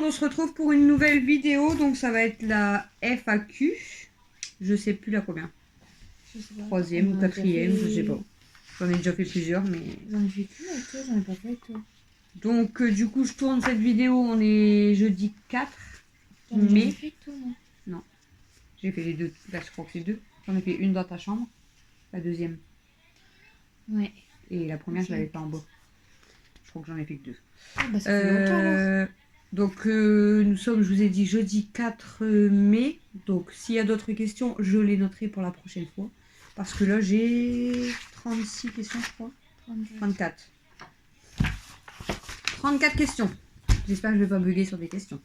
on se retrouve pour une nouvelle vidéo. Donc ça va être la FAQ. Je sais plus la combien. Je sais pas. Troisième ou quatrième, je sais pas. J'en ai déjà fait plusieurs, mais... J'en ai fait qu'une avec toi, j'en ai pas fait avec toi. Donc du coup, je tourne cette vidéo. On est jeudi 4 J'en ai mai. jamais fait avec toi, moi. Non. J'ai fait les deux. Là, je crois que c'est deux. J'en ai fait une dans ta chambre. La deuxième. Ouais. Et la première, je l'avais pas en bas. Je crois que j'en ai fait que deux. Ah bah ça fait longtemps alors. Donc nous sommes, je vous ai dit, jeudi 4 mai. Donc s'il y a d'autres questions, je les noterai pour la prochaine fois. Parce que là, j'ai 36 questions, je crois. 34. 34 questions. J'espère que je ne vais pas bugger sur des questions.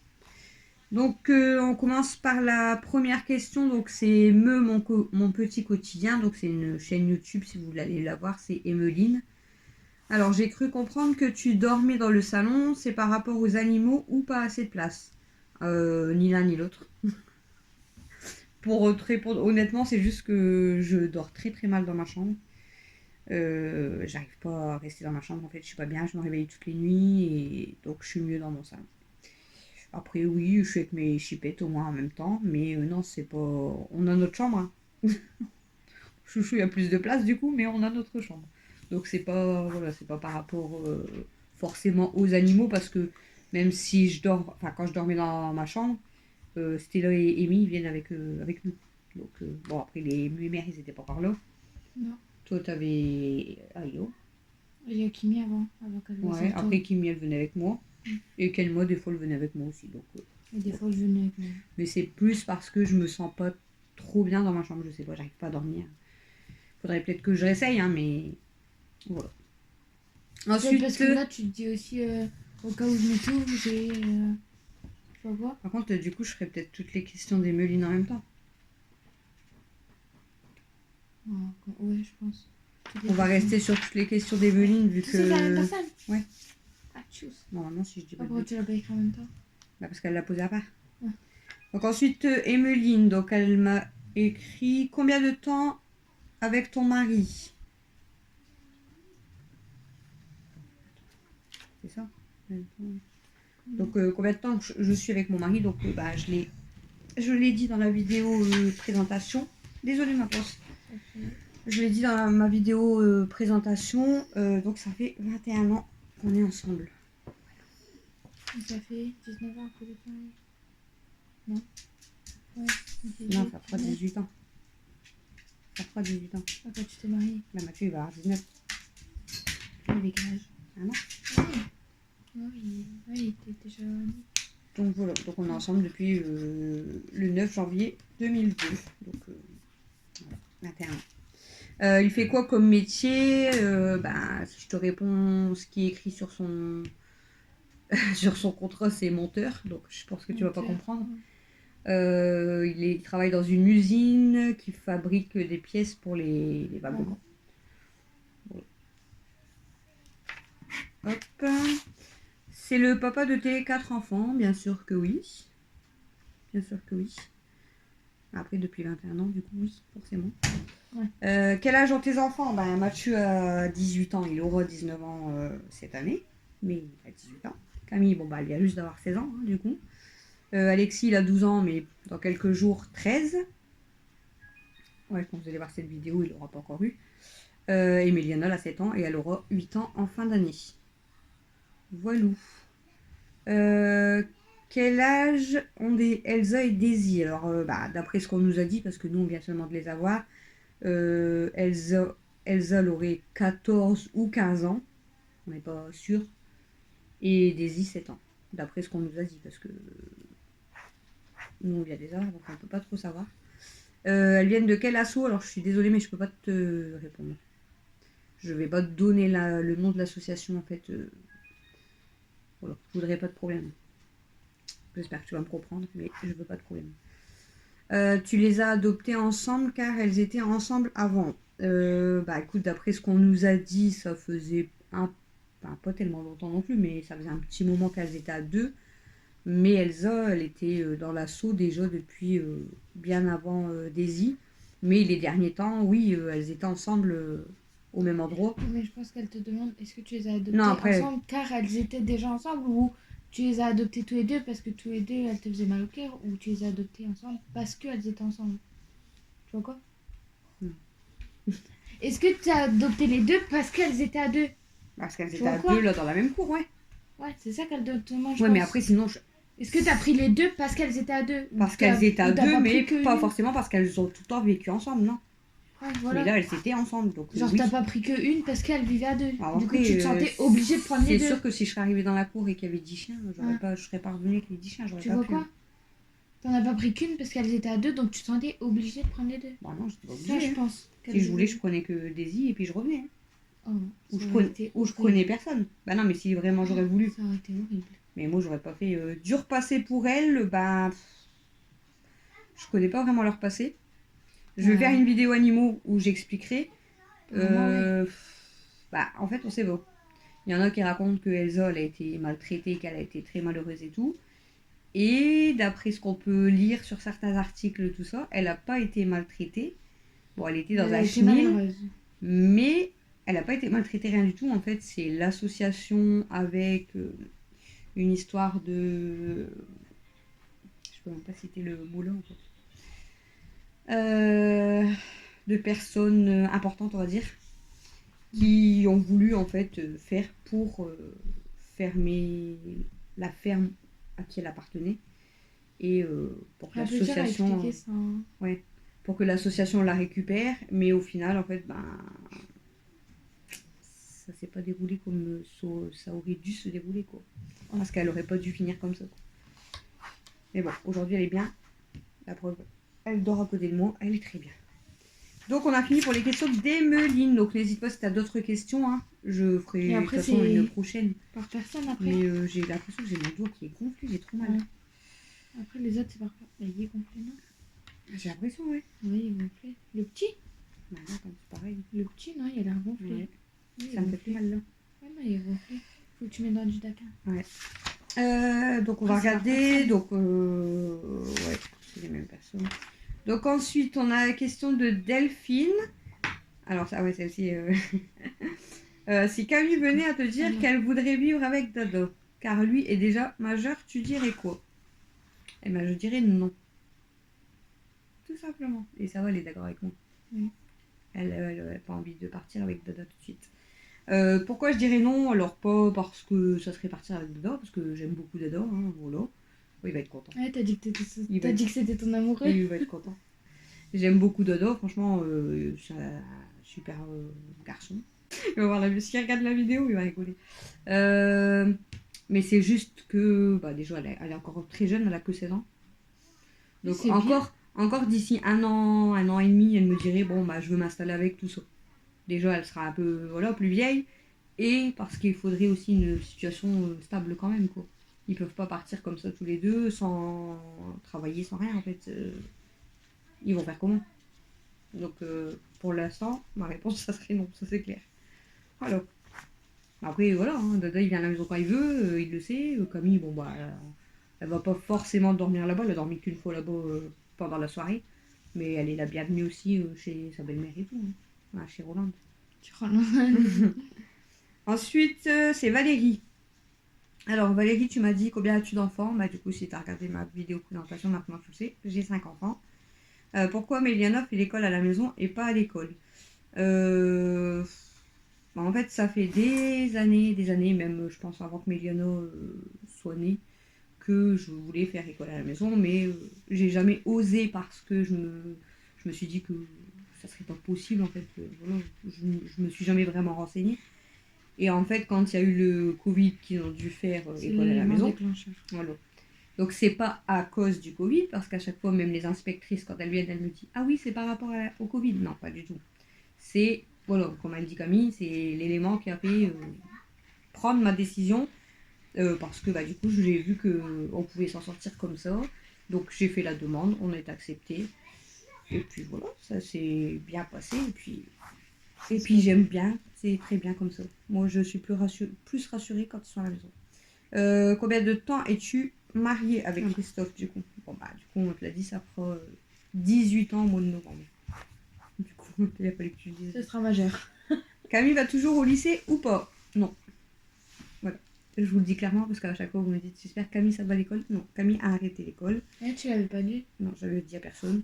Donc on commence par la première question. Donc c'est mon petit quotidien. Donc c'est une chaîne YouTube, si vous voulez aller la voir, c'est Emeline. Alors, j'ai cru comprendre que tu dormais dans le salon, c'est par rapport aux animaux ou pas assez de place. Ni l'un ni l'autre. Pour te répondre honnêtement, c'est juste que je dors très très mal dans ma chambre. J'arrive pas à rester dans ma chambre, en fait, je suis pas bien, je me réveille toutes les nuits et donc je suis mieux dans mon salon. Après, oui, je suis avec mes chipettes au moins en même temps, mais non, c'est pas. On a notre chambre. Hein. Chouchou, il y a plus de place du coup, mais on a notre chambre. Donc c'est pas, voilà, c'est pas par rapport forcément aux animaux, parce que même si je dors, enfin quand je dormais dans ma chambre, Stella et Amy viennent avec nous. Donc bon, après mes mères ils étaient pas encore là. Non. Toi t'avais Ayo. Il y a Kimi avant qu'elle fasse Ouais, le tour. après Kimi elle venait avec moi. Et Kenmo des fois elle venait avec moi aussi. Donc, Et des fois je venais avec moi. mais c'est plus parce que je me sens pas trop bien dans ma chambre, je sais pas, j'arrive pas à dormir. Faudrait peut-être que je réessaye, hein, mais voilà. Ensuite, parce que là tu te dis aussi au cas où je me trouve, j'ai. Tu vas voir. Par contre, du coup, je ferais peut-être toutes les questions d'Emeline en même temps. Ouais, je pense. On va rester sur toutes les questions d'Emeline vu que. C'est la même personne. Ouais. Ah, tchuss. Normalement, si je dis pas. Pourquoi tu l'as pas écrit en même temps? Bah, parce qu'elle l'a posé à part. Ouais. Donc ensuite, Emeline, donc elle m'a écrit combien de temps avec ton mari? C'est ça? Donc combien de temps je suis avec mon mari? Donc bah, je l'ai dit dans la vidéo présentation. Désolée ma poste. Okay. Je l'ai dit dans ma vidéo présentation. Donc ça fait 21 ans qu'on est ensemble. Ça fait 19 ans que vous êtes mariés? Non. Ouais. 18, non, ça fera 18 ans. Ça fera 18 ans. Ah, quand tu t'es mariée? Là, Mathieu, il va avoir 19. Il avait quel âge? Ah non? Oui. Il était déjà... Donc voilà, donc on est ensemble depuis le 9 janvier 2002. Donc voilà, 21 ans. Il fait quoi comme métier? Si je te réponds ce qui est écrit sur son sur son contrat, c'est monteur. Donc je pense que tu vas pas comprendre. Il travaille dans une usine qui fabrique des pièces pour les wagons. Voilà. Hop. C'est le papa de tes 4 enfants, bien sûr que oui. Bien sûr que oui. Après, depuis 21 ans, du coup, oui, forcément. Ouais. Quel âge ont tes enfants? Mathieu a 18 ans, il aura 19 ans cette année, mais il a 18 ans. Camille, elle vient juste d'avoir 16 ans, hein, du coup. Alexis, il a 12 ans, mais dans quelques jours, 13. Ouais, quand vous allez voir cette vidéo, il n'aura pas encore eu. Emiliana, elle a 7 ans, et elle aura 8 ans en fin d'année. Voilou. Quel âge ont Elsa et Daisy? Alors, d'après ce qu'on nous a dit, parce que nous, on vient seulement de les avoir, Elsa, elle aurait 14 ou 15 ans. On n'est pas sûr. Et Daisy, 7 ans. D'après ce qu'on nous a dit, parce que nous, on vient des avoir, donc on ne peut pas trop savoir. Elles viennent de quel assaut? Alors, je suis désolée, mais je ne peux pas te répondre. Je ne vais pas te donner le nom de l'association, en fait. Voilà, je ne voudrais pas de problème. J'espère que tu vas me comprendre, mais je veux pas de problème. Tu les as adoptées ensemble car elles étaient ensemble avant. Écoute, d'après ce qu'on nous a dit, ça faisait pas tellement longtemps non plus, mais ça faisait un petit moment qu'elles étaient à deux. Mais Elsa, elle était dans l'assaut déjà depuis bien avant Daisy. Mais les derniers temps, oui, elles étaient ensemble au même endroit. Mais je pense qu'elle te demande, est-ce que tu les as adoptées ensemble car elles étaient déjà ensemble, ou tu les as adoptés tous les deux parce que tous les deux, elles te faisaient mal au cœur, ou tu les as adoptés ensemble parce qu'elles étaient ensemble. Tu vois quoi? Est-ce que tu as adopté les deux parce qu'elles étaient à deux? Parce qu'elles Tu étaient vois à quoi? deux là dans la même cour, ouais. Ouais, c'est ça qu'elles adoptent. Moi, je Ouais, pense. mais après, sinon, Est-ce que tu as pris les deux parce qu'elles étaient à deux? parce qu'elles étaient à ou t'as deux, pas mais pris que pas une? forcément parce qu'elles ont tout le temps vécu ensemble, non. Ouais, Mais voilà. là, elles étaient ensemble, donc Genre, oui. t'as pas pris que une parce qu'elles vivaient à deux. Alors Du coup, après, tu te sentais obligé de prendre les c'est deux. sûr que si je serais arrivée dans la cour et qu'il y avait 10 chiens, je serais pas revenue avec les 10 chiens, j'aurais Tu pas vois pu. quoi? T'en as pas pris qu'une parce qu'elles étaient à deux, donc tu te sentais obligé de prendre les deux. Bah non, j'étais pas Ça, obligée. je Hein. pense. Si je voulais, je prenais que Daisy et puis je revenais. Hein. Oh non, Ou ça je, aurait été ou je horrible. prenais personne. Bah non, mais si vraiment j'aurais voulu. Ça aurait été horrible. Mais moi, j'aurais pas fait dur passé pour elle. Bah, je connais pas vraiment leur passé. Je vais faire une vidéo animaux où j'expliquerai. Ouais. Bah, en fait, on sait pas. Il y en a qui racontent que Elsa elle a été maltraitée, qu'elle a été très malheureuse et tout. Et d'après ce qu'on peut lire sur certains articles, tout ça, elle n'a pas été maltraitée. Bon, elle était dans un chenil, mais elle n'a pas été maltraitée, rien du tout. En fait, c'est l'association avec une histoire de... Je peux même pas citer le mot là, en fait. De personnes importantes, on va dire, qui ont voulu, en fait, faire pour fermer la ferme à qui elle appartenait. Et pour que l'association ouais, pour que l'association la récupère, mais au final en fait ça s'est pas déroulé comme ça aurait dû se dérouler quoi, parce qu'elle aurait pas dû finir comme ça quoi. Mais bon, aujourd'hui elle est bien, la preuve, elle dort à côté de moi, elle est très bien. Donc on a fini pour les questions d'Emeline, donc n'hésite pas si tu as d'autres questions, hein. Je ferai de toute façon une prochaine par personne après, mais j'ai l'impression que j'ai mon doigt qui est gonflé, j'ai trop mal. Ouais. Après, les autres, c'est par contre. Il est gonflé, non? J'ai l'impression, ouais. Oui, il est gonflé. Le petit? Bah non, c'est pareil. Le petit, non, il a l'air gonflé. Ouais. Oui, ça me fait plus mal là. Ouais, non, il est gonflé. Faut que tu mettes dans du Dakar. Ouais. Donc on va regarder. Donc, ouais, c'est les mêmes personnes. Donc ensuite, on a la question de Delphine. Alors, ça, ouais, c'est aussi. Si Camille venait à te dire qu'elle voudrait vivre avec Dado, car lui est déjà majeur, tu dirais quoi? Eh ben, je dirais non. Tout simplement. Et ça va, elle est d'accord avec moi. Oui. Elle n'a pas envie de partir avec Dada tout de suite. Pourquoi je dirais non? Alors, pas parce que ça serait partir avec Dada, parce que j'aime beaucoup Dada, hein, voilà. Oui, il va être content. Ouais, t'as dit que c'était ton amoureux. Oui, il va être content. J'aime beaucoup Dada, franchement, c'est un super garçon. Il va voir s'il regarde la vidéo, il va rigoler. Mais c'est juste que, bah, déjà, elle est encore très jeune, elle a que 16 ans. Donc, encore d'ici un an et demi, elle me dirait, bon, bah, je veux m'installer avec tout ça. Déjà, elle sera un peu, voilà, plus vieille. Et parce qu'il faudrait aussi une situation stable quand même, quoi. Ils peuvent pas partir comme ça tous les deux, sans travailler, sans rien, en fait. Ils vont faire comment? Donc, pour l'instant, ma réponse, ça serait non, ça c'est clair. Voilà. Après, voilà, hein, Dada, il vient à la maison quand il veut, il le sait. Camille, bon, bah, elle va pas forcément dormir là-bas, elle a dormi qu'une fois là-bas pendant la soirée. Mais elle est la bienvenue aussi chez sa belle-mère et tout, hein, chez Rolande. Ensuite, c'est Valérie. Alors, Valérie, tu m'as dit combien as-tu d'enfants? Bah, du coup, si tu as regardé ma vidéo présentation, maintenant tu le sais, j'ai 5 enfants. Pourquoi Méliana fait l'école à la maison et pas à l'école? Bah, en fait, ça fait des années, même je pense avant que Méliana soit née, que je voulais faire école à la maison, mais j'ai jamais osé parce que je me suis dit que ça serait pas possible en fait. Voilà, je me suis jamais vraiment renseignée. Et en fait, quand il y a eu le Covid qu'ils ont dû faire école à la maison, voilà. Donc c'est pas à cause du Covid, parce qu'à chaque fois, même les inspectrices, quand elles viennent, elles me disent ah oui, c'est par rapport au Covid. Non, pas du tout. C'est, voilà, comme elle dit Camille, c'est l'élément qui a fait prendre ma décision, parce que bah, du coup, j'ai vu qu'on pouvait s'en sortir comme ça. Donc j'ai fait la demande, on est accepté. Et puis voilà, ça s'est bien passé. Et puis j'aime bien, c'est très bien comme ça. Moi, je suis plus rassurée quand ils sont à la maison. Combien de temps es-tu mariée avec Christophe, du coup? Bon, bah, du coup, on te l'a dit, ça fera 18 ans au mois de novembre. Du coup, il a fallu que tu le dises. Ce sera majeur. Camille va toujours au lycée ou pas? Non. Voilà. Je vous le dis clairement parce qu'à chaque fois vous me dites j'espère que Camille ça va à l'école. Non, Camille a arrêté l'école. Tu l'avais pas dit? Non, j'avais dit à personne.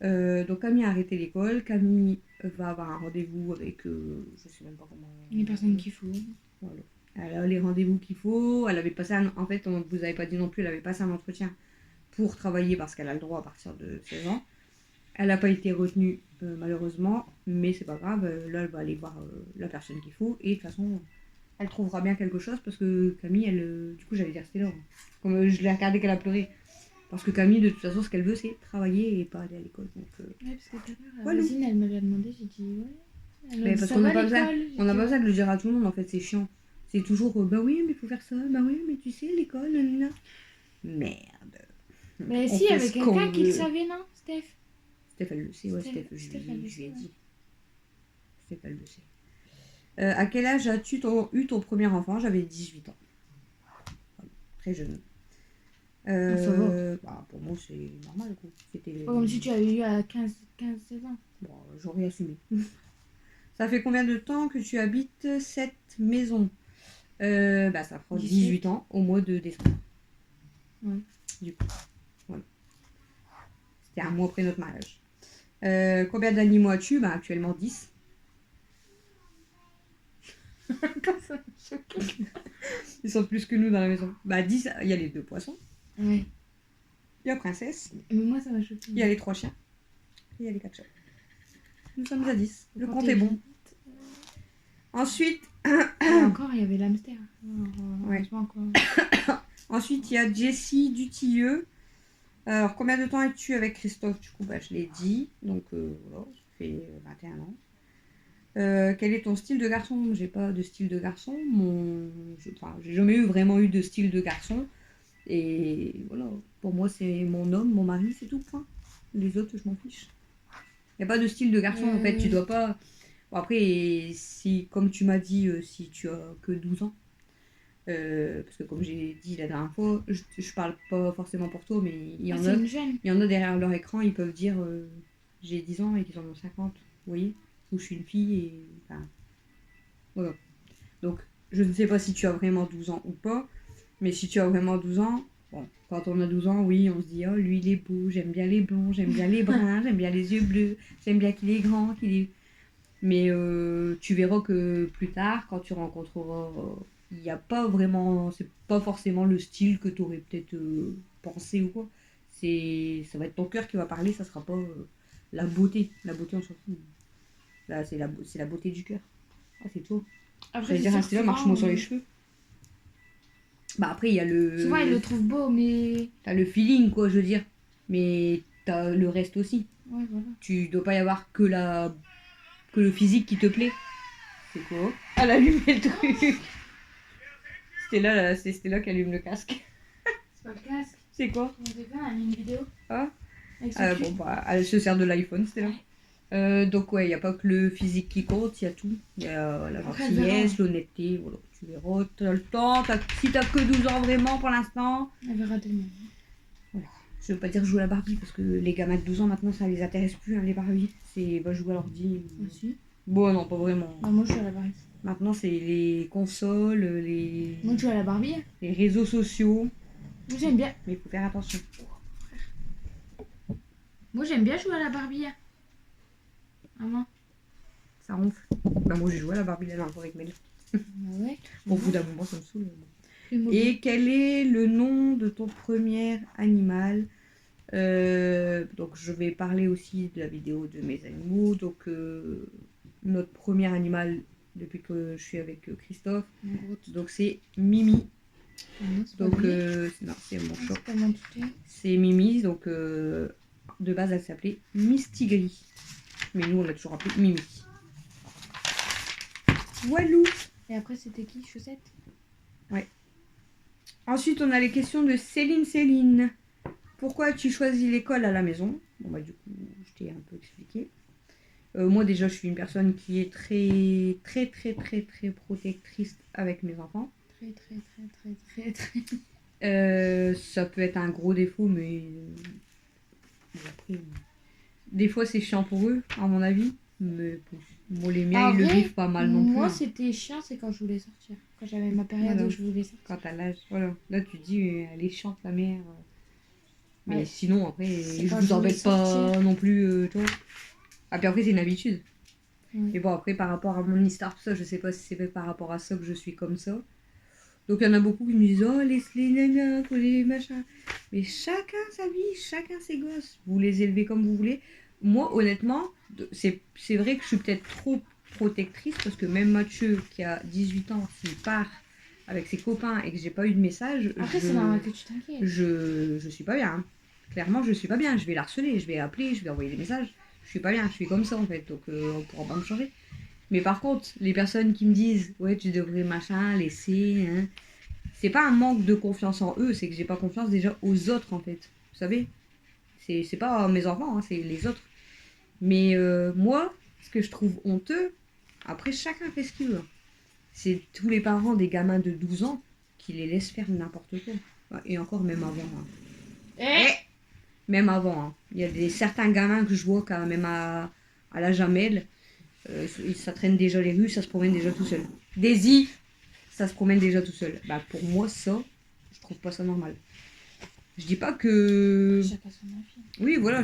Donc Camille a arrêté l'école. Camille va avoir un rendez-vous avec, je sais même pas comment. Les personnes qu'il faut. Voilà. Elle a les rendez-vous qu'il faut. Elle avait passé en fait, on vous avait pas dit non plus, elle avait passé un entretien pour travailler parce qu'elle a le droit à partir de 16 ans. Elle n'a pas été retenue malheureusement, mais c'est pas grave. Là, elle va aller voir la personne qu'il faut et de toute façon, elle trouvera bien quelque chose parce que Camille, elle, du coup, j'allais dire c'était là. Comme je l'ai regardé qu'elle a pleuré. Parce que Camille, de toute façon, ce qu'elle veut, c'est travailler et pas aller à l'école. Donc, ouais, parce que tout à l'heure, voilà. la voisine, elle me l'a demandé, j'ai dit ouais. Mais parce qu'on n'a pas besoin de le dire à tout le monde, en fait, c'est chiant. C'est toujours, bah oui, mais il faut faire ça, bah oui, mais tu sais, l'école, nanana. Merde. Mais si, il y avait quelqu'un qui le savait, non, Steph? Steph, elle le sait, ouais, Steph, je lui ai dit. Steph, elle le sait. À quel âge as-tu eu ton premier enfant? J'avais 18 ans. Voilà, très jeune. Bah, pour moi, c'est normal, quoi. C'était... Comme si tu avais eu à 15-16 ans. Bon, j'aurais assumé. Ça fait combien de temps que tu habites cette maison? Bah, ça prend 18 ans au mois de décembre. Ouais. Du coup, voilà. C'était un mois après notre mariage. Combien d'animaux as-tu? Bah, actuellement 10. Ils sont plus que nous dans la maison. Bah, 10, il y a les 2 poissons. Ouais. Il y a Princesse. Mais moi, ça m'a choqué. Il y a les 3 chiens. Et il y a les 4 chats. Nous sommes à 10. Le compte est bon. Ensuite... Et encore, il y avait l'hamster. Ouais. Quoi. Ensuite, il y a Jessie Dutilleux. Alors, combien de temps es-tu avec Christophe? Du coup, bah, je l'ai dit. Donc, voilà, ça fait 21 ans. Quel est ton style de garçon? J'ai pas de style de garçon. J'ai jamais vraiment eu de style de garçon. Et voilà, pour moi, c'est mon homme, mon mari, c'est tout, point. Les autres, je m'en fiche. Il n'y a pas de style de garçon, en fait. Tu dois pas... Bon, après, si, comme tu m'as dit, si tu as que 12 ans, parce que comme j'ai dit la dernière fois, je parle pas forcément pour toi, mais il y en a derrière leur écran, ils peuvent dire j'ai 10 ans et qu'ils en ont 50, vous voyez, ou je suis une fille et enfin voilà. Donc je ne sais pas si tu as vraiment 12 ans ou pas, mais si tu as vraiment 12 ans, bon, quand on a 12 ans, oui, on se dit oh lui il est beau, j'aime bien les blonds, j'aime bien les bruns, j'aime bien les yeux bleus, j'aime bien qu'il est grand, qu'il est... Mais tu verras que plus tard, quand tu rencontreras... il n'y a pas vraiment... C'est pas forcément le style que tu aurais peut-être pensé ou quoi. Ça va être ton cœur qui va parler, ça sera pas la beauté. La beauté, on s'en fout. Là, c'est la beauté du cœur. Ah, c'est tout. Après, dire, là, marche-moi sur les cheveux. Bah après, il y a le... Souvent, ils le trouvent beau, mais... T'as le feeling, quoi, je veux dire. Mais t'as le reste aussi. Ouais, voilà. Tu dois pas y avoir que le physique qui te plaît. C'est quoi? Elle allume le truc. C'était là qu'elle allume le casque. C'est pas le casque. C'est quoi? On fait pas une vidéo. Ah bon, bah, elle se sert de l'iPhone, c'était là. Donc ouais, il n'y a pas que le physique qui compte, il y a tout. Il y a la gentillesse, l'honnêteté, voilà. Tu verras, t'as le temps. Si t'as que 12 ans vraiment pour l'instant. Elle verra tellement. Voilà. Je veux pas dire jouer à la Barbie parce que les gamins de 12 ans maintenant ça les intéresse plus, hein, les Barbies. C'est va jouer à l'ordi. Aussi. Bon, non, pas vraiment. Non, moi je joue à la Barbie. Maintenant c'est les consoles, les. Moi je joue à la Barbie. Les réseaux sociaux. Moi j'aime bien. Mais il faut faire attention. Moi j'aime bien jouer à la Barbie. Maman. Ça ronfle. Bah moi j'ai joué à la Barbie la dernière fois avec Mel. Ouais. Au bout d'un moment ça me saoule. Et quel est le nom de ton premier animal? Donc je vais parler aussi de la vidéo de mes animaux. Donc notre premier animal depuis que je suis avec Christophe. Donc c'est Mimi. Donc non, c'est mon chat. C'est Mimi. Donc de base elle s'appelait Mistigri. Mais nous on l'a toujours appelé Mimi. Walou. Et après c'était qui? Chaussette? Ouais. Ensuite on a les questions de Céline. Pourquoi as-tu choisi l'école à la maison? Bon bah du coup je t'ai un peu expliqué. Moi déjà je suis une personne qui est très protectrice avec mes enfants. Très. Ça peut être un gros défaut mais après, des fois c'est chiant pour eux à mon avis. Mais bon, les miens ils le vivent pas mal non plus. Moi c'était chiant, c'est quand je voulais sortir. quand j'avais ma période Voilà. où je voulais ça. Quand t'as l'âge, voilà. Là, tu te dis, elle est chiante, la mère. Mais Ouais. sinon, après, C'est je quand vous je voulais embête pas sortir. non plus, tu vois. Ah, puis après, c'est une habitude. Oui. Mais bon, après, par rapport à mon histoire, tout ça, je sais pas si c'est fait par rapport à ça que je suis comme ça. Donc, il y en a beaucoup qui me disent, oh, laisse les nanas, faut les machins. Mais chacun sa vie, chacun ses gosses. Vous les élevez comme vous voulez. Moi, honnêtement, c'est vrai que je suis peut-être trop protectrice parce que même Mathieu, qui a 18 ans, s'il part avec ses copains et que j'ai pas eu de message, Après, c'est normal que tu t'inquiètes. je suis pas bien. Hein. Clairement, je suis pas bien. Je vais la harceler, je vais appeler, je vais envoyer des messages. Je suis pas bien, je suis comme ça en fait. Donc, on pourra pas me changer. Mais par contre, les personnes qui me disent, ouais, tu devrais machin, laisser, hein, c'est pas un manque de confiance en eux, c'est que j'ai pas confiance déjà aux autres en fait. Vous savez, c'est pas mes enfants, hein, c'est les autres. Mais moi, ce que je trouve honteux, après chacun fait ce qu'il veut. C'est tous les parents des gamins de 12 ans qui les laissent faire n'importe quoi. Et encore même avant. Hein. Même avant. Hein. Il y a certains gamins que je vois quand même à la Jamel, ça traîne déjà les rues, ça se promène déjà tout seul. Daisy, ça se promène déjà tout seul. Bah pour moi ça, je trouve pas ça normal. Je dis pas que. Chacun son avis. Oui voilà.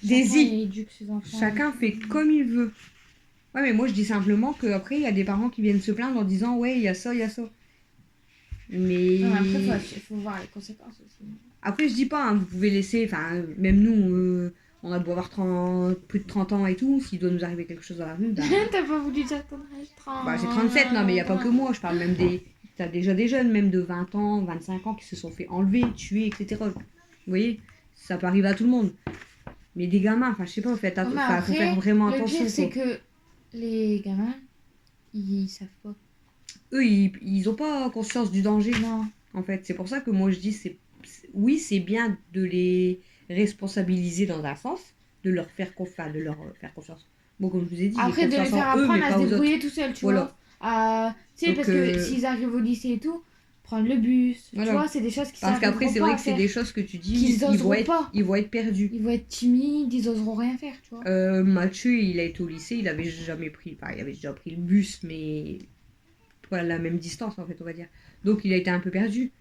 Daisy. Éduque ses enfants. Chacun fait comme il veut. Ouais mais moi je dis simplement qu'après il y a des parents qui viennent se plaindre en disant ouais il y a ça, il y a ça. Mais. Non, après il faut voir les conséquences aussi. Après je dis pas, hein, vous pouvez laisser, enfin même nous, on a beau avoir plus de 30 ans et tout, s'il doit nous arriver quelque chose dans la rue, bah. T'as pas voulu dire ton âge 30. Bah j'ai 37, non mais il n'y a pas que moi, je parle même des. T'as déjà des jeunes, même de 20 ans, 25 ans, qui se sont fait enlever, tuer, etc. Vous voyez, ça peut arriver à tout le monde. Mais des gamins, enfin je sais pas, faut faire vraiment attention. Le pire c'est que les gamins, ils savent pas. Eux, ils ont pas conscience du danger. Non. En fait, c'est pour ça que moi je dis, oui c'est bien de les responsabiliser dans un sens, de leur faire confiance. Bon, comme je vous ai dit, après de les faire apprendre à se débrouiller tout seul, tu vois. Tu sais, parce que s'ils arrivent au lycée et tout, prendre le bus, tu vois, c'est des choses qui parce qu'après c'est vrai que c'est des choses que tu dis, ils vont être perdus. Ils vont être timides, ils oseront rien faire, tu vois. Mathieu, il a été au lycée, il avait jamais pris, il avait déjà pris le bus, mais pas la même distance en fait, on va dire. Donc il a été un peu perdu.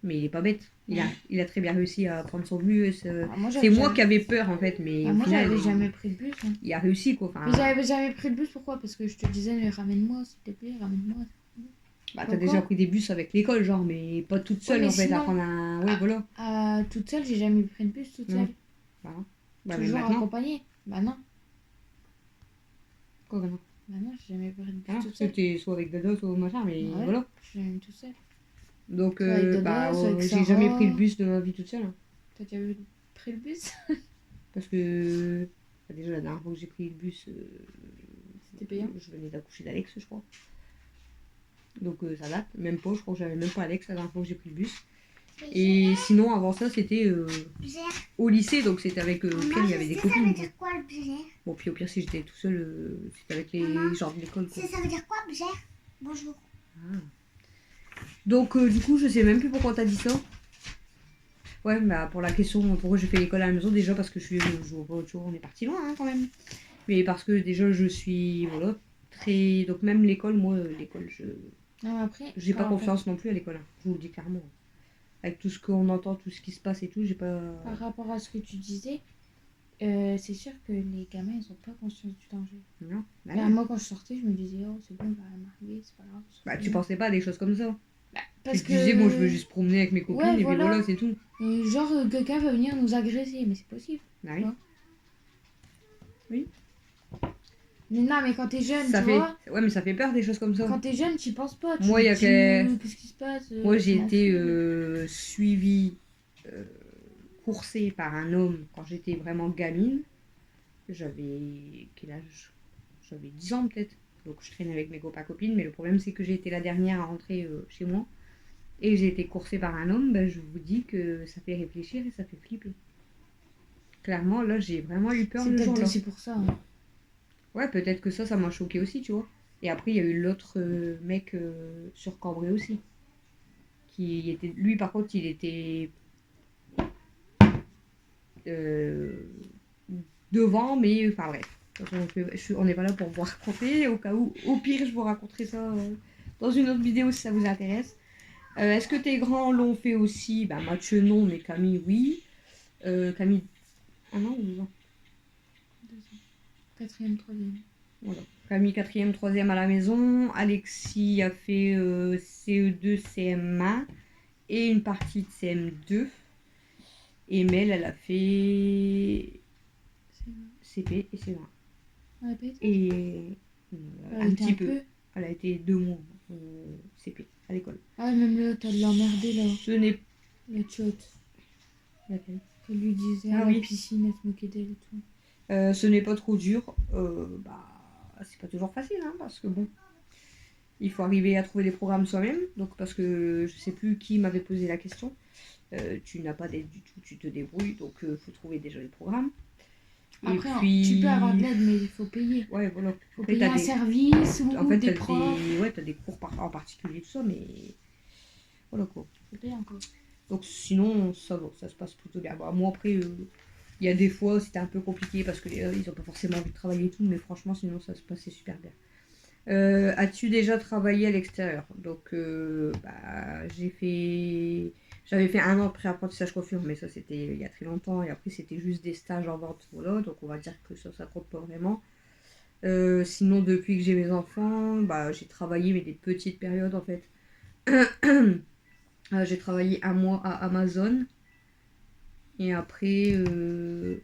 Mais il est pas bête. Il a très bien réussi à prendre son bus. C'est moi qui avais peur en fait, mais moi j'avais jamais pris le bus. Hein. Il a réussi quoi. Mais j'avais jamais pris le bus, pourquoi? Parce que je te disais, mais ramène-moi s'il te plaît, ramène-moi. Bah t'as déjà pris des bus avec l'école, genre, mais pas toute seule en fait, sinon, à prendre un. Ouais, voilà. Toute seule, j'ai jamais pris le bus toute seule. Toujours accompagnée. Bah non. Quoi, bah non? Bah non, j'ai jamais pris le bus toute seule. C'était soit avec Dada, soit machin, mais voilà. Je l'ai toute seule. Donc, j'ai jamais pris le bus de ma vie toute seule. Hein. T'as déjà pris le bus? Parce que. Déjà, la dernière fois que j'ai pris le bus, c'était payant. Je venais d'accoucher d'Alex, je crois. Donc, ça date. Même pas, je crois que j'avais même pas Alex la dernière fois que j'ai pris le bus. Et sinon, avant ça, c'était au lycée, donc c'était avec Pierre, il y avait des copines. Ça veut dire quoi le bugère? Bon, puis au pire, si j'étais tout seul, c'était avec les gens de l'école. Ça veut dire quoi, bugère? Bonjour. Ah. Donc, du coup, je sais même plus pourquoi t'as dit ça. Ouais, bah, pour la question pourquoi j'ai fait l'école à la maison, déjà parce que je vois pas autre chose, on est parti loin hein, quand même. Mais parce que déjà, je suis, voilà, très. Donc, même l'école, moi, l'école, j'ai pas confiance non plus à l'école, hein, je vous le dis clairement. Avec tout ce qu'on entend, tout ce qui se passe et tout, j'ai pas. Par rapport à ce que tu disais, c'est sûr que les gamins, ils ont pas conscience du danger. Non. Bah, moi, quand je sortais, je me disais, oh, c'est bon, il va rien m'arriver, c'est pas grave. Bah, tu pensais pas à des choses comme ça? Parce tu disais, moi, je veux juste promener avec mes copines et puis voilà, c'est tout. Genre, quelqu'un va venir nous agresser, mais c'est possible. Bah oui. Oui. Mais non, mais quand t'es jeune, vois. Ouais, mais ça fait peur des choses comme ça. Quand t'es jeune, t'y penses pas. Moi, qu'est-ce qui se passe? Moi, j'ai été suivie, coursée par un homme quand j'étais vraiment gamine. J'avais quel âge? J'avais 10 ans peut-être. Donc je traînais avec mes copains-copines, mais le problème c'est que j'ai été la dernière à rentrer chez moi. Et j'ai été coursée par un homme, je vous dis que ça fait réfléchir et ça fait flipper. Clairement, là, j'ai vraiment eu peur le jour-là. C'est peut-être aussi pour ça. Hein. Ouais, peut-être que ça m'a choqué aussi, tu vois. Et après, il y a eu l'autre mec sur Cambrai aussi. Qui était... Lui, par contre, il était devant, mais... Enfin, bref. On n'est pas là pour vous raconter. Au cas où, au pire, je vous raconterai ça dans une autre vidéo si ça vous intéresse. Est-ce que tes grands l'ont fait aussi? Bah, Mathieu non, mais Camille oui. Camille, 1 an ou 2 ans? 4e, 3e. Voilà. Camille 4e, 3e à la maison. Alexis a fait CE2, CM1 et une partie de CM2. Et Mel, elle a fait CP et CE1. Elle a pas été Et un petit peu. Elle a été 2 mois CP à l'école. Ah, même là, t'as de l'emmerdé là. Ce n'est La tchotte. Laquelle? Elle lui disait à la piscine, elle se moquait d'elle et tout. Ce n'est pas trop dur. C'est pas toujours facile, hein, parce que bon, il faut arriver à trouver des programmes soi-même. Donc, parce que je sais plus qui m'avait posé la question. Tu n'as pas d'aide du tout, tu te débrouilles. Donc, il faut trouver déjà les programmes. Après, et puis... tu peux avoir de l'aide, mais il faut payer. Ouais, voilà. Il faut payer un service ou en fait, des profs. Ouais, t'as des cours en particulier, tout ça, mais voilà quoi. Faut payer encore. Donc, sinon, ça va, ça se passe plutôt bien. Bah, moi, après, il y a des fois, c'était un peu compliqué parce que ils n'ont pas forcément envie de travailler et tout, mais franchement, sinon, ça se passait super bien. As-tu déjà travaillé à l'extérieur? Donc, j'avais fait 1 an de pré-apprentissage coiffure, mais ça c'était il y a très longtemps, et après c'était juste des stages en vente, voilà, donc on va dire que ça compte pas vraiment. Sinon, depuis que j'ai mes enfants, j'ai travaillé, mais des petites périodes en fait. J'ai travaillé 1 mois à Amazon, et après, je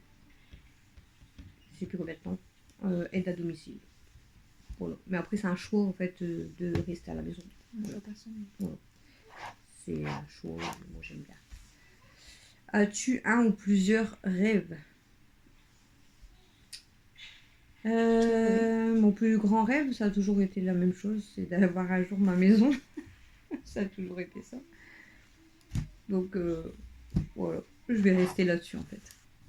sais plus combien de temps, aide à domicile. Voilà. Mais après, c'est un choix en fait de rester à la maison. Voilà. Voilà. C'est un choix, moi j'aime bien. As-tu un ou plusieurs rêves? Mon plus grand rêve, ça a toujours été la même chose, c'est d'avoir un jour ma maison. Ça a toujours été ça. Donc voilà, je vais rester là-dessus en fait.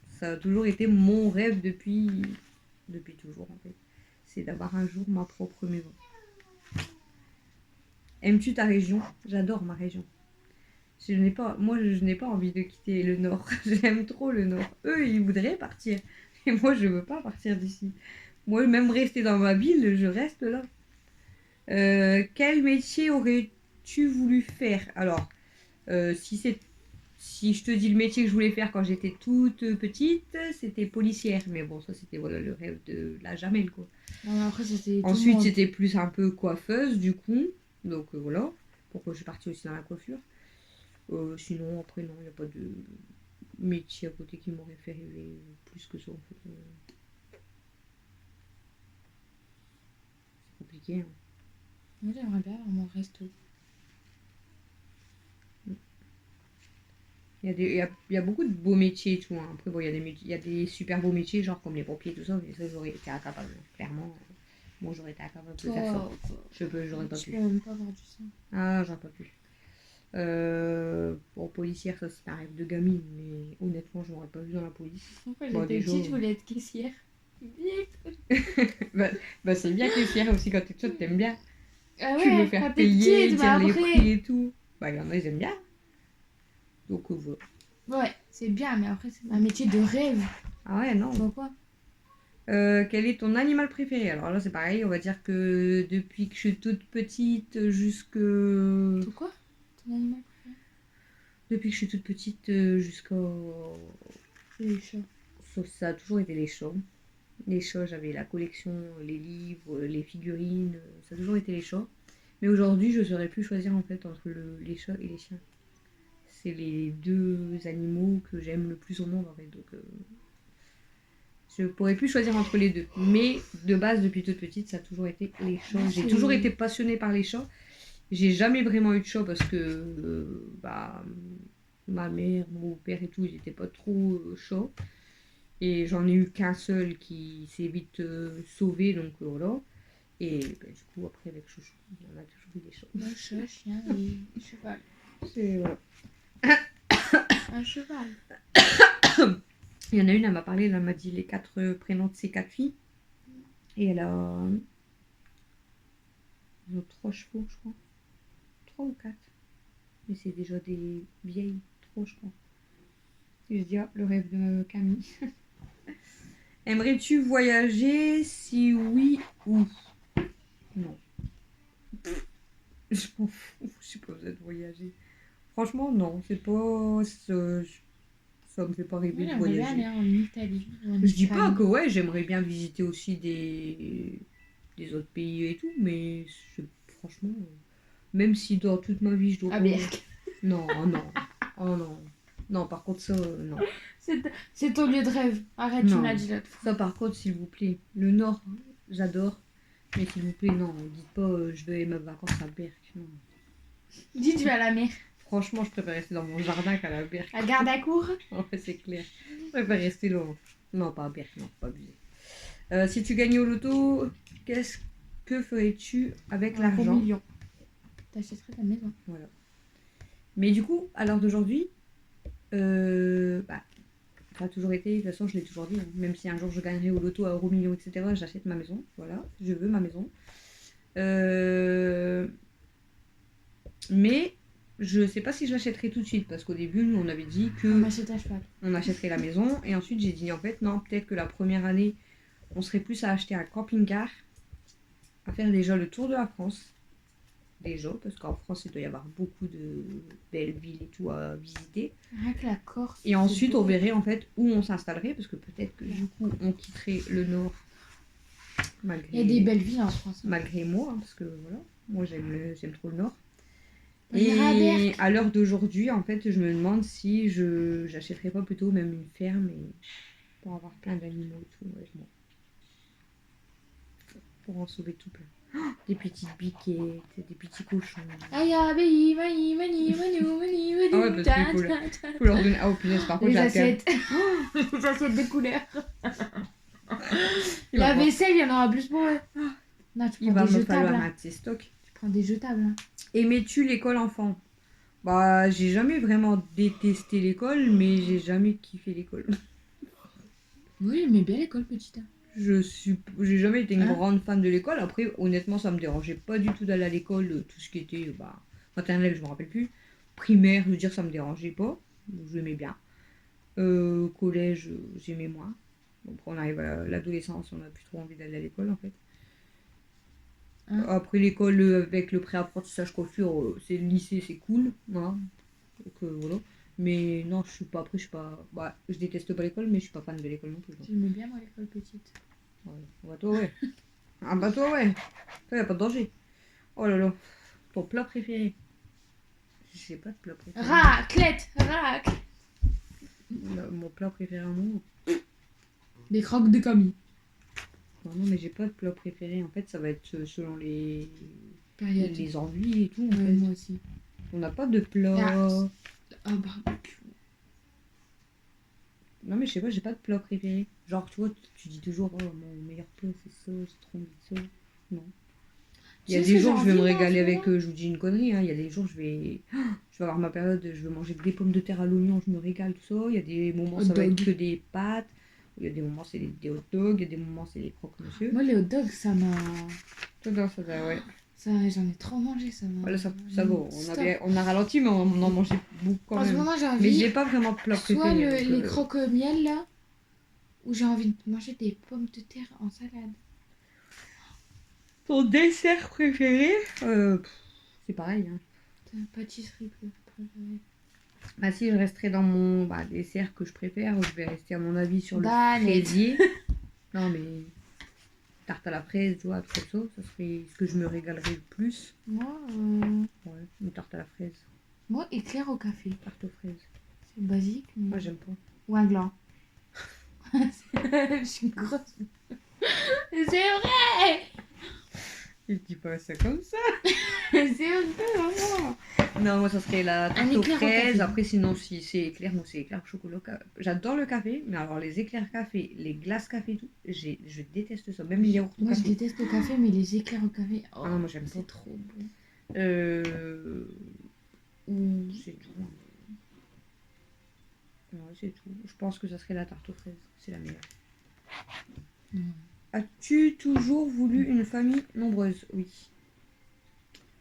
Ça a toujours été mon rêve depuis toujours en fait. C'est d'avoir un jour ma propre maison. Aimes-tu ta région? J'adore ma région. Moi, je n'ai pas envie de quitter le Nord. J'aime trop le Nord. Eux, ils voudraient partir. Et moi, je veux pas partir d'ici. Moi, même rester dans ma ville, je reste là. Quel métier aurais-tu voulu faire? Alors, si je te dis le métier que je voulais faire quand j'étais toute petite, c'était policière. Mais bon, ça, c'était voilà, le rêve de la Jamel, quoi. Non, après, ensuite, c'était plus un peu coiffeuse, du coup. Donc, voilà. Pourquoi je suis partie aussi dans la coiffure. Sinon, après, non, il n'y a pas de métier à côté qui m'aurait fait rêver plus que ça, en fait. C'est compliqué, hein. Moi, j'aimerais bien avoir mon resto. Il y a beaucoup de beaux métiers et tout, hein. Après, bon, il y a des super beaux métiers, genre comme les pompiers et tout ça, mais ça, j'aurais été incapable, clairement. Moi, j'aurais été incapable de faire ça. J'aurais pas pu. Je peux même pas voir du sang. Ah, j'aurais pas pu. Bon, policière, ça c'est un rêve de gamine, mais honnêtement, je m'aurais pas vu dans la police. Pourquoi j'étais petite, je voulais être caissière. C'est bien caissière aussi quand t'es petite, t'aimes bien. Ah ouais, tu veux faire payer, petite, dire les prix et tout. Il y en a, ils aiment bien. Donc voilà. Ouais, c'est bien, mais après, c'est un métier de rêve. Ah ouais, non. Pourquoi? Quel est ton animal préféré? Alors là, c'est pareil, on va dire que depuis que je suis toute petite jusque... Pourquoi? Ton animal préféré? Depuis que je suis toute petite jusqu'à... Les chats. Ça a toujours été les chats. Les chats, j'avais la collection, les livres, les figurines, ça a toujours été les chats. Mais aujourd'hui, je ne saurais plus choisir en fait entre les chats et les chiens. C'est les 2 animaux que j'aime le plus au monde en fait. Donc je pourrais plus choisir entre les 2. Mais de base, depuis toute petite, ça a toujours été les chats. J'ai toujours été passionnée par les chats. J'ai jamais vraiment eu de chat parce que ma mère, mon père et tout, ils n'étaient pas trop chats. Et j'en ai eu qu'un seul qui s'est vite sauvé, donc voilà. Et du coup, après, avec Chouchou, on a toujours eu des chats. Un chat, chien et cheval. C'est voilà. Un cheval. Il y en a une, elle m'a parlé, elle m'a dit les 4 prénoms de ses 4 filles. Et elle a... Ils ont 3 chevaux, je crois. 3 ou 4. Mais c'est déjà des vieilles, 3 je crois. Et je dis, ah, le rêve de Camille. Aimerais-tu voyager? Si oui, où? Non. Je m'en fous, j'ai pas besoin de voyager. Franchement, non, c'est pas... Ça me fait pas rêver de voyager. J'aimerais bien aller en Italie. Je dis pas que ouais, j'aimerais bien visiter aussi des autres pays et tout, mais franchement, même si dans toute ma vie je dois... À Berck. Non, non, oh non. Non, par contre, ça, non. C'est ton lieu de rêve. Arrête, non. tu m'as dit l'autre fois. Ça, par contre, s'il vous plaît. Le Nord, j'adore. Mais s'il vous plaît, non, dites pas je vais mes vacances à Berck. Non. Dis, tu vas à la mer. Franchement, je préfère rester dans mon jardin qu'à la Berck. À Gardacourt. Ouais, c'est clair. Je préfère rester là. Non, pas à Berck, non, pas abusé. Si tu gagnais au loto, que ferais-tu avec l'argent ? 1 million. T'achèterais ta maison. Voilà. Mais du coup, à l'heure d'aujourd'hui, ça a toujours été, de toute façon, je l'ai toujours dit, hein, même si un jour je gagnerai au loto à euro million, etc., j'achète ma maison. Voilà, je veux ma maison. Mais je sais pas si je l'achèterai tout de suite, parce qu'au début, nous, on avait dit que on achèterait la maison, et ensuite j'ai dit en fait, non, peut-être que la première année, on serait plus à acheter un camping-car, à faire déjà le tour de la France. Déjà, parce qu'en France, il doit y avoir beaucoup de belles villes et tout à visiter. Rien que la Corse. Et ensuite, on verrait en fait où on s'installerait, parce que peut-être que du coup, on quitterait le Nord. Malgré, il y a des belles villes en France. Malgré moi, hein, parce que voilà, moi j'aime trop le Nord. Et à l'heure d'aujourd'hui, en fait, je me demande si j'achèterais pas plutôt même une ferme pour avoir plein d'animaux et tout avec moi. Pour en sauver tout plein. Des petites biquettes, des petits cochons. Aïe, aïe, mani, mani, manu, mani, manu. Ah ouais, parce qu'il faut leur donner... Ah, oh punaise, par contre, les assiettes. Les assiettes de couleur. La vaisselle, il y en aura plus pour eux. Non, tu prends il va des me jetables. falloir un petit stock. Tu prends des jetables. Hein. Aimais-tu l'école enfant ? Bah, j'ai jamais vraiment détesté l'école, mais j'ai jamais kiffé l'école. Oui, j'aimais bien l'école petite. J'ai jamais été une grande fan de l'école. Après, honnêtement, ça me dérangeait pas du tout d'aller à l'école. Tout ce qui était maternelle, je me rappelle plus. Primaire, je veux dire, ça me dérangeait pas. Je l'aimais bien. Collège, j'aimais moins. Bon, après, on arrive à l'adolescence, on n'a plus trop envie d'aller à l'école en fait. Après l'école avec le pré-apprentissage coiffure, c'est le lycée, c'est cool. Hein. Donc, voilà. Mais non, je suis pas. Je déteste pas l'école, mais je suis pas fan de l'école non plus. J'aimais bien moi l'école petite. Ouais. Bah toi ouais. Ah bah toi ouais. Toi y a pas de danger. Oh là là. Ton plat préféré. J'ai pas de plat préféré. Raclette. Mon plat préféré à moi. Des croques de Camille. Non mais j'ai pas de plat préféré. En fait ça va être selon les périodes, les envies et tout. En fait. Moi aussi. On n'a pas de plat. Barbecue. Non mais je sais pas, j'ai pas de plat préféré. Genre tu vois, tu dis toujours mon meilleur plat c'est ça, c'est trop envie de ça. Non. Il y a des jours je vais me régaler avec, je vous dis une connerie, hein. Il y a des jours je vais avoir ma période, je vais manger que des pommes de terre à l'oignon, je me régale tout ça. Il y a des moments ça va être que des pâtes. Il y a des moments c'est des hot dogs, il y a des moments c'est les croque-monsieur. Moi les hot dogs ça m'a... ouais. Ça, j'en ai trop mangé, ça m'a... Voilà, ça va, on a ralenti mais on en mangeait beaucoup quand même. En ce moment j'ai envie... Mais j'ai pas vraiment de plat préféré. Soit les croque-miel là, où j'ai envie de manger des pommes de terre en salade. Ton dessert préféré c'est pareil. Hein. Ta pâtisserie préférée. Bah si je resterai dans mon dessert que je préfère, je vais rester à mon avis sur le fraisier. Non mais tarte à la fraise, tu vois, tout ça, ça serait ce que je me régalerais le plus. Moi, ouais, une tarte à la fraise. Moi, éclair au café. Tarte aux fraises. C'est basique. Mais... Moi j'aime pas. Ou un gland. Je suis grosse. C'est vrai. Il dit pas ça comme ça. C'est vrai, maman. Non, moi ça serait la tarte aux fraises. Après, sinon, si c'est éclair, moi c'est éclair au chocolat. J'adore le café, mais alors les éclairs café, les glaces café et tout, je déteste ça. Même les yaourts au café. Moi je déteste le café, mais les éclairs au café, ah non, moi j'aime pas. C'est trop bon. C'est tout. Ouais, c'est tout. Je pense que ça serait la tarte aux fraises. C'est la meilleure. As-tu toujours voulu une famille nombreuse ? Oui.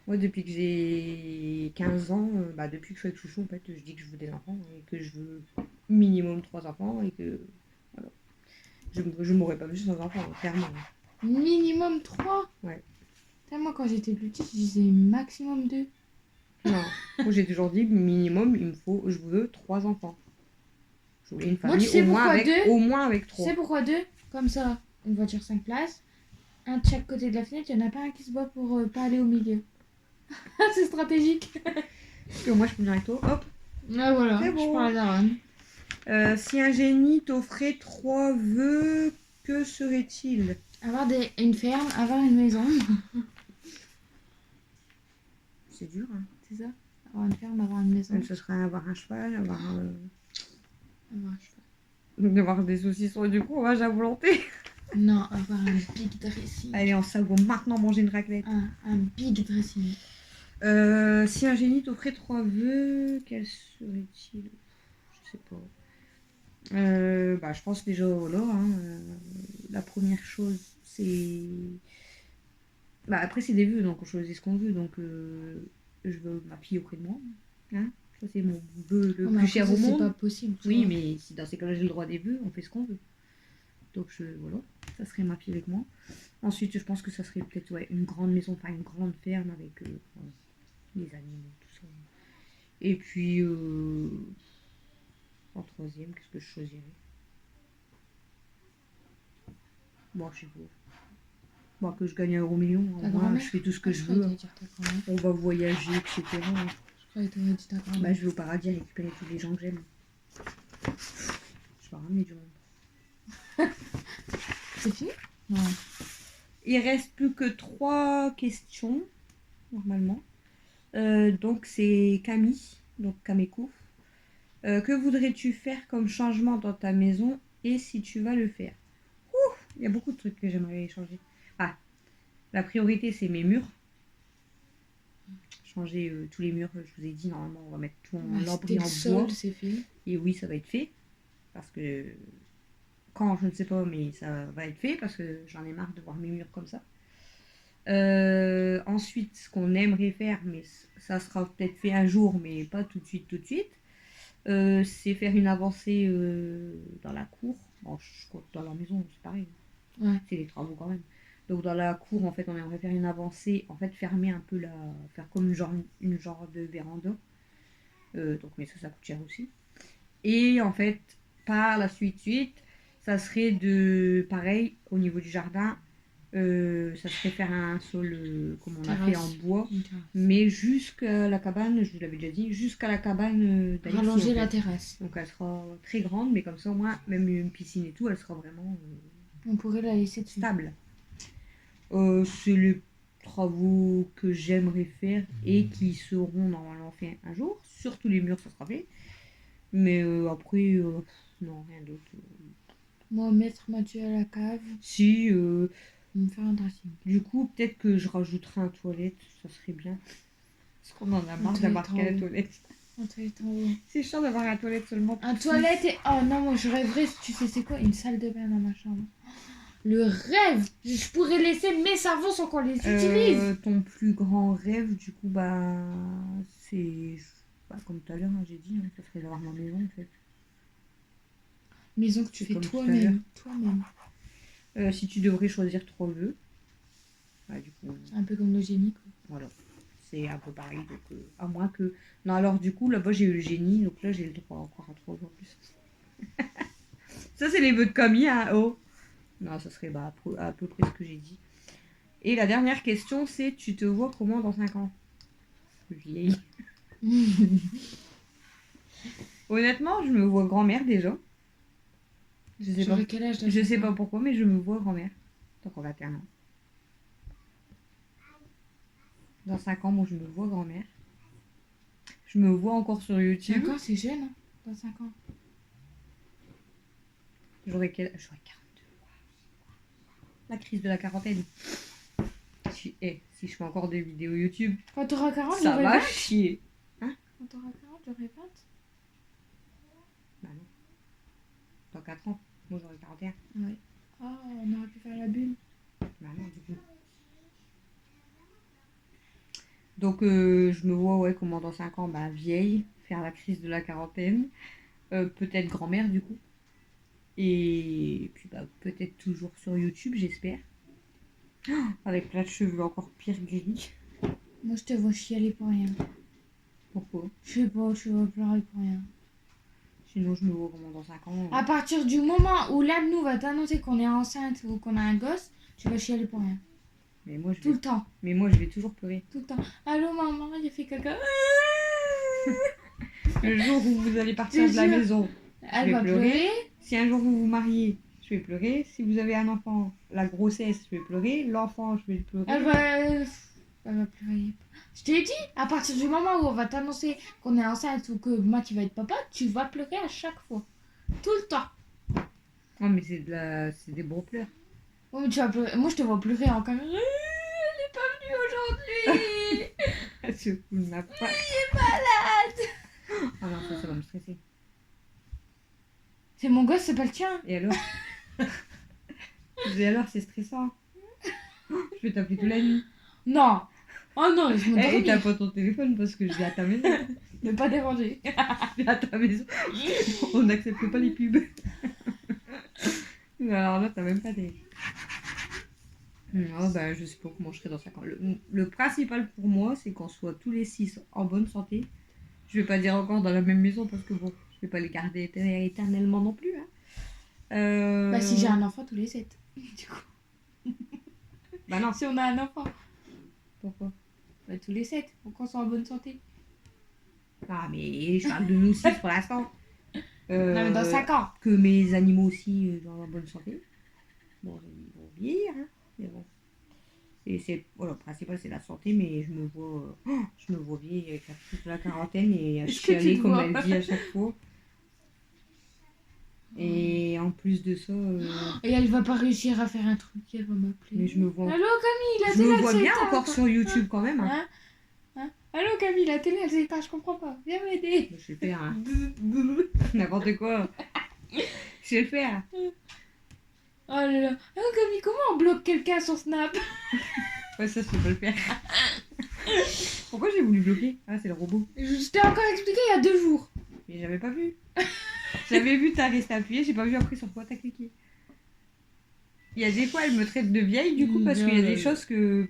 Moi, depuis que j'ai 15 ans, depuis que je suis avec Chouchou, en fait, je dis que je veux des enfants et que je veux minimum 3 enfants et que voilà. Je m'aurais pas vu sans enfants, clairement. Minimum 3 ? Ouais. Moi, quand j'étais plus petite, je disais maximum 2. Non, moi j'ai toujours dit minimum, je veux 3 enfants. Je voulais une famille moi, tu sais au moins avec 3. Tu sais pourquoi 2? Comme ça, une voiture 5 places, un de chaque côté de la fenêtre, il n'y en a pas un qui se bat pour pas aller au milieu. C'est stratégique. Parce que moi je peux venir avec toi, hop. Ah voilà, c'est bon. Je parle à la si un génie t'offrait 3 vœux, que serait-il? Avoir une ferme, avoir une maison. C'est dur, hein. C'est ça. Avoir une ferme, avoir une maison. Ce serait avoir un cheval, avoir un cheval. Avoir des saucissons du fromage à volonté. Non, avoir un big dressing. Allez, on s'avoue maintenant manger une raclette. Un big dressing. Si un génie t'offrait 3 vœux, quel serait-il? Je sais pas. Je pense déjà, voilà, hein, la première chose, c'est... après, c'est des vœux, donc on choisit ce qu'on veut. Donc, je veux ma fille auprès de moi. Hein, ça, c'est mon vœu le plus cher au monde. C'est pas possible. Oui, mais si dans ces cas-là, j'ai le droit des vœux, on fait ce qu'on veut. Donc, voilà, ça serait ma fille avec moi. Ensuite, je pense que ça serait peut-être une grande maison, enfin une grande ferme avec les animaux, tout ça. Et puis, en troisième, qu'est-ce que je choisirais? Bon, je sais pas. Bon, que je gagne 1 million, moi, je fais tout ce que je veux. On va voyager, etc. Je croyais que tu aurais dit ta grand-mère. Je vais au paradis récupérer tous les gens que j'aime. Je vais ramener du monde. C'est fini? Ouais. Il reste plus que 3 questions, normalement. Donc, c'est Camille, donc Kameko. Que voudrais-tu faire comme changement dans ta maison et si tu vas le faire? Il y a beaucoup de trucs que j'aimerais changer. La priorité, c'est mes murs. Changer tous les murs, je vous ai dit, normalement, on va mettre tout en lambris en bois. C'est fait. Et oui, ça va être fait. Parce que quand, je ne sais pas, mais ça va être fait parce que j'en ai marre de voir mes murs comme ça. Ensuite, ce qu'on aimerait faire, mais ça sera peut-être fait un jour, mais pas tout de suite, c'est faire une avancée dans la cour. Bon, je crois que dans la maison, c'est pareil. Ouais. C'est des travaux quand même. Donc dans la cour, en fait, on aimerait faire une avancée, en fait, fermer un peu faire comme une genre de véranda. Donc, mais ça coûte cher aussi. Et en fait, par la suite, ça serait pareil, au niveau du jardin, ça serait faire un sol comme on a fait en bois, mais jusqu'à la cabane, je vous l'avais déjà dit, jusqu'à la cabane d'Alexis. Rallonger la terrasse. Donc elle sera très grande, mais comme ça au moins, même une piscine et tout, elle sera vraiment on pourrait la laisser stable. C'est les travaux que j'aimerais faire et qui seront normalement faits un jour. Sur tous les murs, ça sera fait. Mais après, non, rien d'autre. Moi, mettre Mathieu à la cave. Si, me faire un dressing. Du coup, peut-être que je rajouterai un toilette, ça serait bien. Parce qu'on en a marre d'avoir qu'à la toilette. C'est chiant d'avoir un toilette seulement. Un toilette et... Oh non, moi je rêverais, tu sais c'est quoi? Une salle de bain dans ma chambre. Le rêve! Je pourrais laisser mes savons sans qu'on les utilise. Ton plus grand rêve, du coup, c'est... comme tout à l'heure, j'ai dit, ça serait d'avoir ma maison, en fait. Maison que tu fais toi-même. Si tu devrais choisir 3 vœux, du coup... Un peu comme le génie, quoi. Voilà. C'est un peu pareil, donc à moins que... Non, alors du coup, là-bas, j'ai eu le génie, donc là, j'ai le droit encore à 3 vœux en plus. Ça, c'est les vœux de Camille, hein, oh. Non, ça serait à peu près ce que j'ai dit. Et la dernière question, c'est tu te vois comment dans 5 ans? Vieille. Honnêtement, je me vois grand-mère déjà. Je sais pas pourquoi, mais je me vois grand-mère. Donc en 21 ans. Dans 5 ans, moi je me vois grand-mère. Je me vois encore sur YouTube. 5 ans, c'est jeune, hein, dans 5 ans. J'aurais 42. La crise de la quarantaine. Si je fais encore des vidéos YouTube, quand t'auras 40, ça va chier. Hein? Quand t'auras 40, j'aurai 20. Bah non. Dans 4 ans, moi j'aurai 41. Ouais. Oh, on aurait pu faire la bulle. Bah non, du coup. Donc je me vois comment dans 5 ans, vieille, faire la crise de la quarantaine. Peut-être grand-mère du coup. Et puis peut-être toujours sur YouTube, j'espère. Avec plein de cheveux encore pire gris. Moi, je te vois chialer pour rien. Pourquoi? Je sais pas, je vois pleurer pour rien. Sinon, je me vois comment dans 5 ans. À partir du moment où l'un de nous va t'annoncer qu'on est enceinte ou qu'on a un gosse, tu vas chialer pour rien. Mais moi, Tout le temps. je vais toujours pleurer. Tout le temps. Allô, maman, il a fait caca. Le jour où vous allez partir Je de la jure. maison, Elle vais va pleurer. pleurer. si un jour vous vous mariez, je vais pleurer. Si vous avez un enfant, la grossesse, je vais pleurer. L'enfant, je vais pleurer. Elle va pleurer. Je t'ai dit, à partir du moment où on va t'annoncer qu'on est enceinte ou que Matt il va être papa, tu vas pleurer à chaque fois. Tout le temps. Non, mais c'est des bons pleurs. Oh, mais tu vas pleurer. Moi, je te vois pleurer en caméra. Elle est pas venue aujourd'hui. Je vous n'a pas. Il est malade. Ah non, ça va me stresser. C'est mon gosse, c'est pas le tien. Et alors? Et alors, c'est stressant. Je vais t'appeler toute la nuit. Non. Oh non, laisse-moi Et t'as dormir. pas ton téléphone parce que je vais à ta maison. Ne pas déranger. Je vais à ta maison. On n'accepte pas les pubs. Mais alors là, t'as même pas des. Non, bah, je sais pas comment je serai dans 5 ans. Le principal pour moi, c'est qu'on soit tous les 6 en bonne santé. Je vais pas dire encore dans la même maison parce que bon, je vais pas les garder éternellement non plus. Hein. Bah, si j'ai un enfant, tous les 7. Du coup, Bah non, si on a un enfant, pourquoi? bah, tous les 7. Pour qu'on soit en bonne santé. Ah, mais je parle de nous 6 pour l'instant. Non, mais dans 5 ans. Que mes animaux aussi dans la bonne santé. Bon, ils vont vieillir, hein, mais bon. Et c'est, voilà, le principal c'est la santé, mais je me vois vieille avec la quarantaine et à Est-ce que tu chialer te comme vois? elle dit à chaque fois. Et en plus de ça, Et elle va pas réussir à faire un truc, elle va m'appeler. mais je me vois, Allô Camille, la je télé me elle vois s'est bien éteinte. encore sur YouTube quand même. Hein. Allô Camille, la télé elle s'est éteinte, je comprends pas. Viens m'aider. Je sais le faire, hein. N'importe quoi. Je sais le faire. Oh là là. Allô Camille, comment on bloque quelqu'un sur Snap? Ouais, ça, je peux pas le faire. Pourquoi j'ai voulu bloquer? Ah, c'est le robot. Je t'ai encore expliqué il y a 2 jours. Mais j'avais pas vu. J'avais vu, t'as resté appuyé, j'ai pas vu après sur quoi t'as cliqué. Il y a des fois, elle me traite de vieille du coup parce qu'il y a des choses que.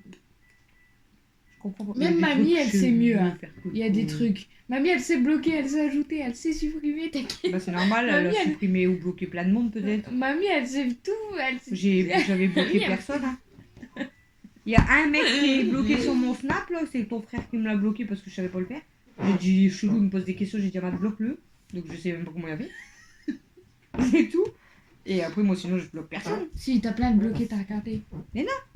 Je comprends pas. Même mamie, elle sait mieux, hein. Il y a des trucs. truques. Mamie, elle sait bloquer, elle sait ajouter, elle sait supprimer, t'inquiète. Bah, c'est normal, elle Mamie, a elle- supprimé ou bloqué plein de monde peut-être. Mamie, elle sait tout. Elle sait... J'avais bloqué Mamie, elle- personne. Hein. Il y a un mec qui est bloqué sur mon Snap là, c'est ton frère qui me l'a bloqué parce que je savais pas le faire. J'ai dit chelou, il me pose des questions, j'ai dit ah, bloque-le. Donc je sais même pas comment il y avait. C'est tout. Et après, moi sinon, je bloque personne. Si, t'as plein de bloqués, t'as regardé.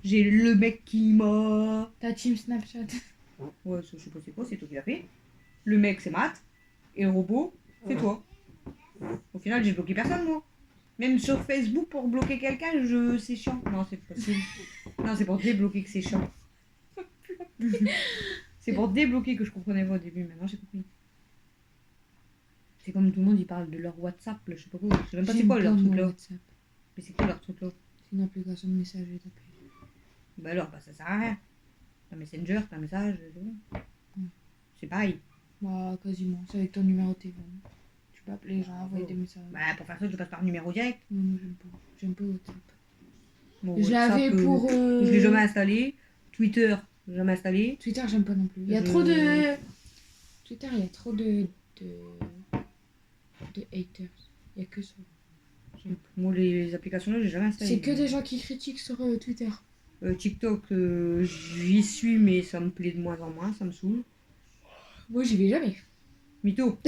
J'ai le mec qui m'a. Ta team Snapchat. Ouais, je sais pas c'est quoi, c'est toi qui l'as fait. Le mec, c'est Matt. Et le robot, c'est toi. Au final, j'ai bloqué personne, moi. Même sur Facebook, pour bloquer quelqu'un, c'est chiant. Non, c'est pas possible. Non, c'est pour débloquer que c'est chiant. C'est pour débloquer que je comprenais pas au début. Maintenant, j'ai compris. C'est comme tout le monde, ils parlent de leur WhatsApp, là, je sais pas quoi. Je sais même pas c'est quoi leur truc là. WhatsApp. Mais c'est quoi leur truc là? C'est une application de messagerie d'appel. Bah alors, bah ça sert à rien. T'as Messenger, t'as un message, c'est bon. C'est pareil. Bah, quasiment. C'est avec ton numéro de téléphone. Tu peux appeler les gens, envoyer des messages. Bah pour faire ça, je passe par numéro direct. Non, moi, j'aime pas. J'aime pas WhatsApp. Bon, Je l'avais WhatsApp, pour. Je l'ai jamais installé. Twitter, jamais installé. Twitter, j'aime pas non plus. Il y a Je- trop de. Twitter, il y a trop de haters. Il y a que ça. Moi, les applications là, j'ai jamais installé. C'est que des gens qui critiquent sur Twitter. TikTok, j'y suis, mais ça me plaît de moins en moins, ça me saoule. Moi, j'y vais jamais. Mytho,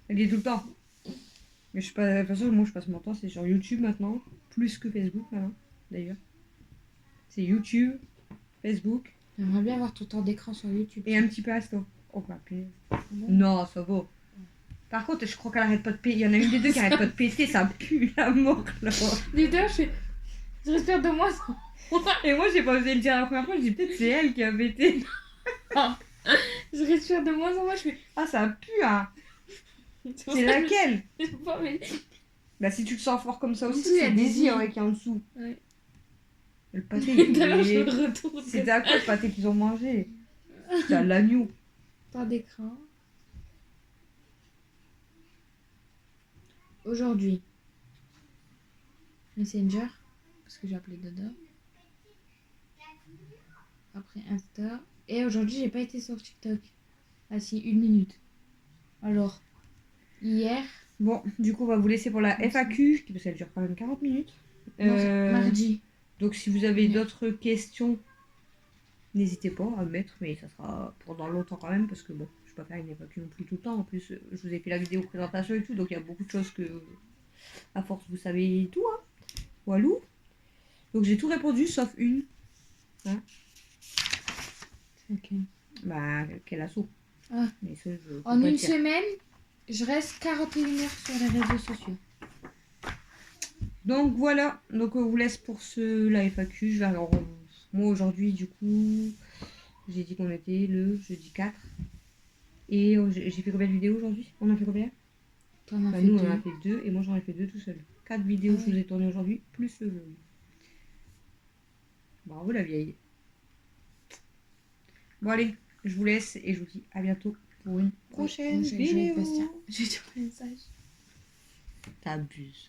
elle dit tout le temps. Mais je pas, de toute façon, moi je passe mon temps, c'est sur YouTube maintenant, plus que Facebook maintenant, d'ailleurs. C'est YouTube, Facebook J'aimerais bien avoir ton temps d'écran sur YouTube. et un petit peu Insta. Oh, bah, punaise. Bon. Non, ça va. Par contre, je crois qu'elle arrête pas de péter. Il y en a une des deux qui arrête pas de péter, ça pue la mort là. Les deux, je respire de moins en moins. Et moi, j'ai pas osé le dire la première fois, je dis peut-être c'est elle qui a pété. Je respire de moins en moins. Je fais. Ah, ça pue, hein. C'est pour C'est ça que laquelle? je sais pas, mais- Bah, si tu le sens fort comme ça En aussi, dessous, il y a c'est des désir i. ouais, qui est en dessous. Ouais. Le pâté, il Tout à l'heure, je est... le retourne. C'était à quoi le pâté qu'ils ont mangé? C'était à l'agneau. Temps d'écran. Aujourd'hui, Messenger, parce que j'ai appelé Dodo. Après Insta. Et aujourd'hui, j'ai pas été sur TikTok. Ah si, 1 minute. Alors, hier, Bon, du coup, on va vous laisser pour la Comme ça. FAQ, parce qu'elle dure quand même 40 minutes. mardi. Donc, si vous avez Ouais. d'autres questions, n'hésitez pas à me mettre, mais ça sera pendant longtemps quand même, parce que bon, je vais pas faire une FAQ non plus tout le temps. En plus, je vous ai fait la vidéo présentation et tout, donc il y a beaucoup de choses que, à force, vous savez tout, hein. Walou. Donc, j'ai tout répondu, sauf une. Ok. Bah, quel assaut. Ah. Mais ça, je peux En pas une le dire. semaine, je reste 41 heures sur les réseaux sociaux. Donc voilà, donc on vous laisse pour la FAQ. Je vais alors, moi aujourd'hui du coup, j'ai dit qu'on était le jeudi 4. Et j'ai fait combien de vidéos aujourd'hui? On en a fait combien? T'en as Bah, fait nous on en deux. a fait 2 et moi j'en ai fait 2 tout seul. 4 vidéos Ah je vous ouais. ai tournées aujourd'hui, plus le jeu. Bravo la vieille. Bon allez, je vous laisse et je vous dis à bientôt pour une prochaine Moi, j'ai joué avec vidéo. Bastien. J'ai dit un message. T'abuses.